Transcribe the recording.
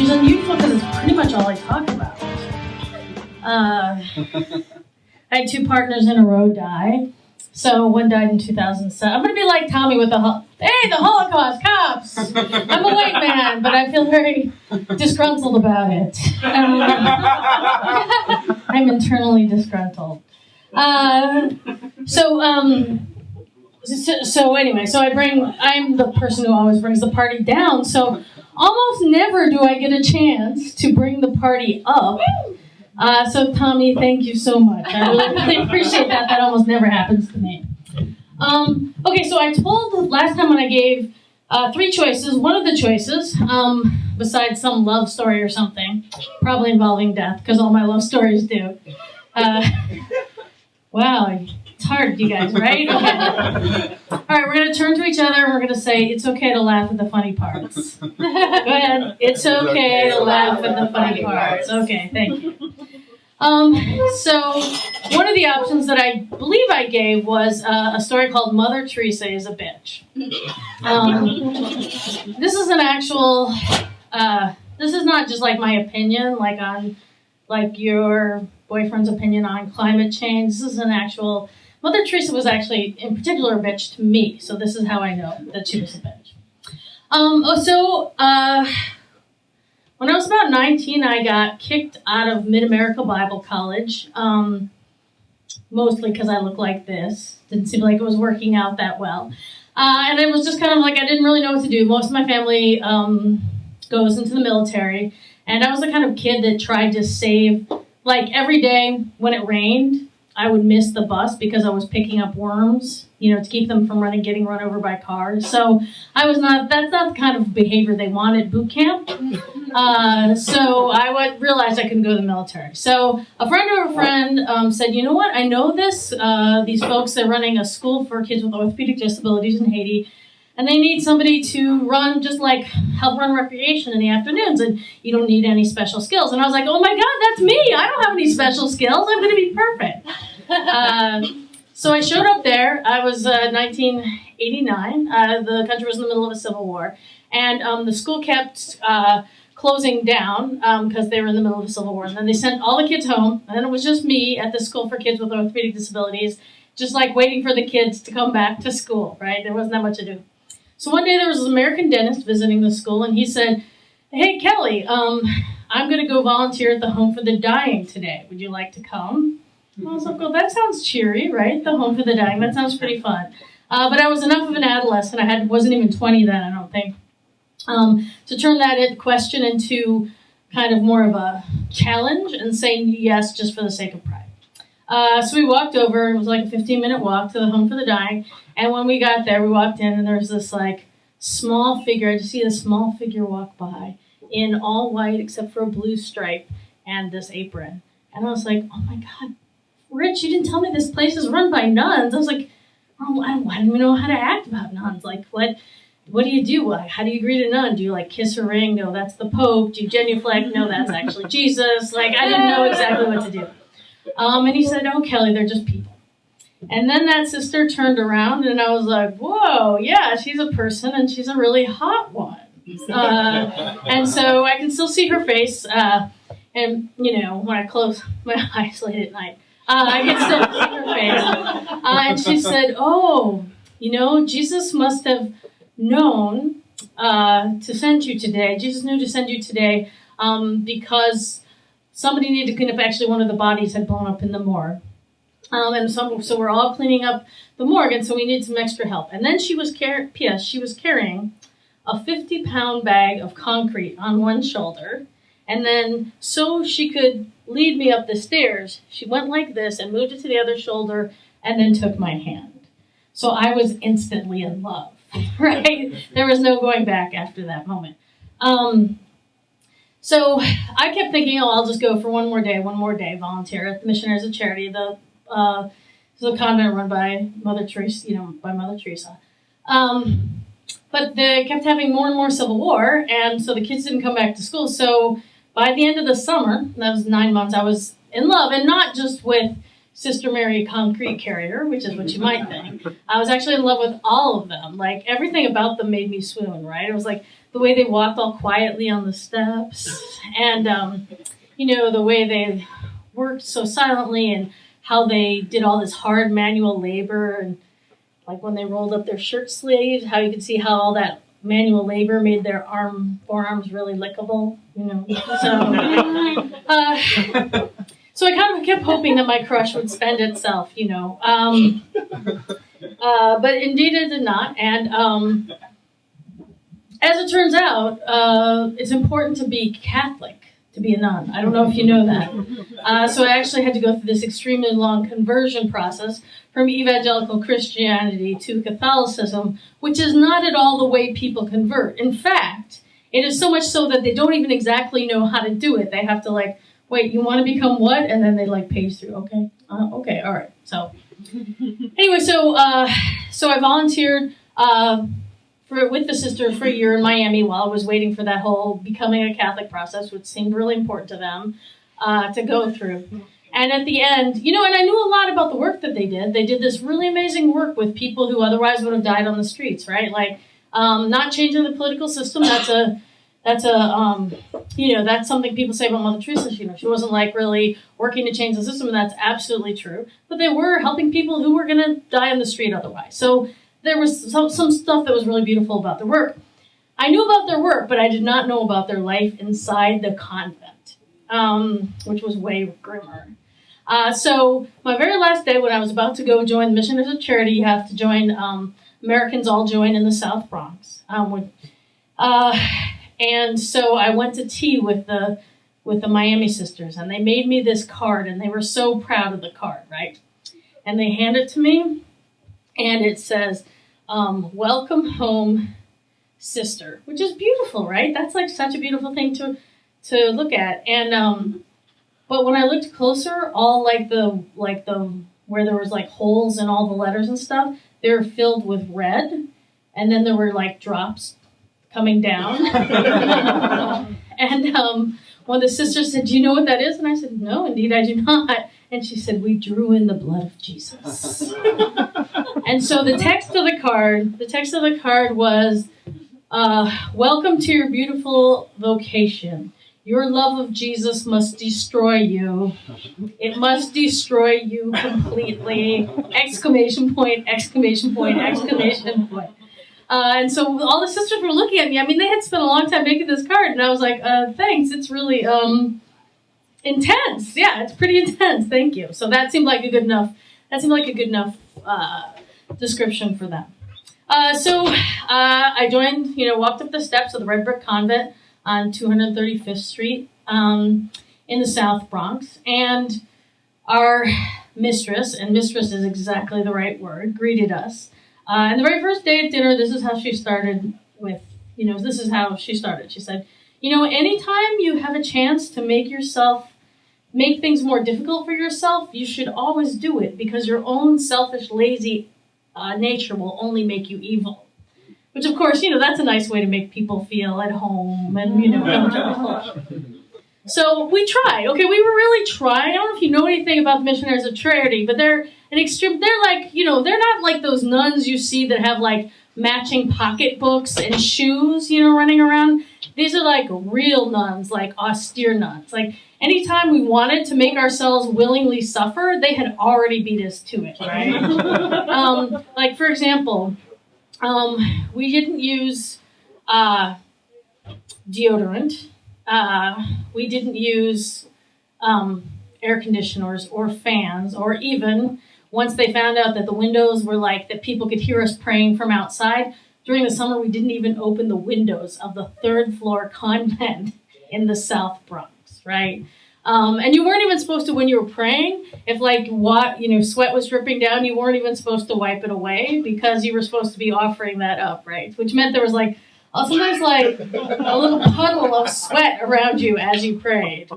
is unusual because it's pretty much all I talk about. I had 2 partners in a row die. So one died in 2007. I'm going to be like Tommy with the Holocaust, cops! I'm a white man, but I feel very disgruntled about it. I'm internally disgruntled. So anyway, I'm the person who always brings the party down. So almost never do I get a chance to bring the party up. So Tommy, thank you so much. I really appreciate that. That almost never happens to me. Okay, so I told last time when I gave 3 choices. One of the choices, besides some love story or something, probably involving death, because all my love stories do. Wow, it's hard, you guys, right? Okay. All right, we're going to turn to each other and we're going to say, it's okay to laugh at the funny parts. Go ahead. It's okay to laugh at the funny parts. Okay, thank you. So one of the options that I believe I gave was a story called Mother Teresa is a Bitch. This is an actual, this is not just like my opinion, like your boyfriend's opinion on climate change. This is an actual, Mother Teresa was actually in particular a bitch to me, so this is how I know that she was a bitch. When I was about 19, I got kicked out of Mid-America Bible College, mostly because I look like this. Didn't seem like it was working out that well. And it was just kind of like I didn't really know what to do. Most of my family goes into the military, and I was the kind of kid that tried to save, like every day when it rained, I would miss the bus because I was picking up worms, to keep them from getting run over by cars. So that's not the kind of behavior they want at boot camp. So I realized I couldn't go to the military. So a friend of a friend said, you know what, I know these folks, they're running a school for kids with orthopedic disabilities in Haiti, and they need somebody to help run recreation in the afternoons, and you don't need any special skills. And I was like, oh my God, that's me. I don't have any special skills. I'm going to be perfect. So I showed up there. I was 1989. The country was in the middle of a civil war, and the school kept closing down because they were in the middle of a civil war. And then they sent all the kids home, and then it was just me at the school for kids with orthopedic disabilities, just waiting for the kids to come back to school, right? There wasn't that much to do. So one day there was an American dentist visiting the school, and he said, hey, Kelly, I'm going to go volunteer at the Home for the Dying today. Would you like to come? I was like, well, that sounds cheery, right? The Home for the Dying. That sounds pretty fun. But I was enough of an adolescent. I wasn't even 20 then, I don't think, to turn that question into kind of more of a challenge and saying yes just for the sake of pride. So we walked over. It was like a 15-minute walk to the Home for the Dying. And when we got there, we walked in, and there was this small figure. I just see this small figure walk by in all white except for a blue stripe and this apron. And I was like, oh my God, Rich, you didn't tell me this place is run by nuns. I was like, oh, I don't even know how to act about nuns. What do you do? How do you greet a nun? Do you kiss her ring? No, that's the Pope. Do you genuflect? No, that's actually Jesus. I didn't know exactly what to do. And he said, oh, Kelly, they're just people. And then that sister turned around, and I was like, whoa, yeah, she's a person, and she's a really hot one. And so I can still see her face. And, when I close my eyes late at night, I can still see her face. And she said, oh, Jesus must have known to send you today. Jesus knew to send you today because somebody needed to clean up. Actually, one of the bodies had blown up in the morgue. And so we're all cleaning up the morgue, and so we need some extra help. And then she was carrying a 50-pound bag of concrete on one shoulder. And then so she could lead me up the stairs, she went like this and moved it to the other shoulder and then took my hand. So I was instantly in love, right? There was no going back after that moment. So I kept thinking, I'll just go for one more day, volunteer at the Missionaries of Charity. It's a convent run by Mother Teresa, But they kept having more and more civil war, and so the kids didn't come back to school. So by the end of the summer, that was 9 months, I was in love, and not just with, Sister Mary a concrete carrier, which is what you might think. I was actually in love with all of them. Like, everything about them made me swoon, right? It was like the way they walked all quietly on the steps, and, the way they worked so silently, and how they did all this hard manual labor, and like when they rolled up their shirt sleeves, how you could see how all that manual labor made their forearms really lickable, So I kind of kept hoping that my crush would spend itself, But indeed it did not. And as it turns out, it's important to be Catholic to be a nun. I don't know if you know that. So I actually had to go through this extremely long conversion process from evangelical Christianity to Catholicism, which is not at all the way people convert. In fact, it is so much so that they don't even exactly know how to do it. They have to wait, you want to become what? And then they page through. Okay, okay, all right. So anyway, so I volunteered with the sister for a year in Miami while I was waiting for that whole becoming a Catholic process, which seemed really important to them to go through. And at the end, and I knew a lot about the work that they did. They did this really amazing work with people who otherwise would have died on the streets, right? Not changing the political system. That's something people say about Mother Teresa. She wasn't really working to change the system, and that's absolutely true. But they were helping people who were going to die on the street otherwise. So there was some stuff that was really beautiful about their work. I knew about their work, but I did not know about their life inside the convent, which was way grimmer. So my very last day, when I was about to go join the Missionaries of Charity, you have to join, Americans all join in the South Bronx. And so I went to tea with the Miami sisters, and they made me this card, and they were so proud of the card, right? And they hand it to me, and it says, "Welcome home, sister," which is beautiful, right? That's such a beautiful thing to look at. And but when I looked closer, all the where there was holes in all the letters and stuff, they were filled with red, and then there were drops coming down. And one of the sisters said, "Do you know what that is?" And I said, "No, indeed I do not." And she said, "We drew in the blood of Jesus." And so the text of the card was, "Welcome to your beautiful vocation. Your love of Jesus must destroy you. It must destroy you completely!" Exclamation point, exclamation point, exclamation point. And so all the sisters were looking at me. I mean, they had spent a long time making this card, and I was like, "Thanks, it's really intense. Yeah, it's pretty intense. Thank you." So that seemed like a good enough description for them. So I joined, walked up the steps of the Red Brick Convent on 235th Street in the South Bronx, and our mistress, and mistress is exactly the right word, greeted us. And the very first day at dinner, this is how she started this is how she started. She said, "Anytime you have a chance to make things more difficult for yourself, you should always do it, because your own selfish, lazy nature will only make you evil." Which, of course, that's a nice way to make people feel at home and, comfortable. So we tried. Okay, we were really trying. I don't know if you know anything about the Missionaries of Charity, but they're an extreme. They're they're not like those nuns you see that have matching pocketbooks and shoes, running around. These are real nuns, austere nuns. Anytime we wanted to make ourselves willingly suffer, they had already beat us to it, right? For example, we didn't use deodorant. We didn't use air conditioners or fans, or even once they found out that the windows were that people could hear us praying from outside, during the summer we didn't even open the windows of the third floor convent in the South Bronx, right? And you weren't even supposed to, when you were praying, if sweat was dripping down, you weren't even supposed to wipe it away, because you were supposed to be offering that up, right? Which meant there was sometimes a little puddle of sweat around you as you prayed.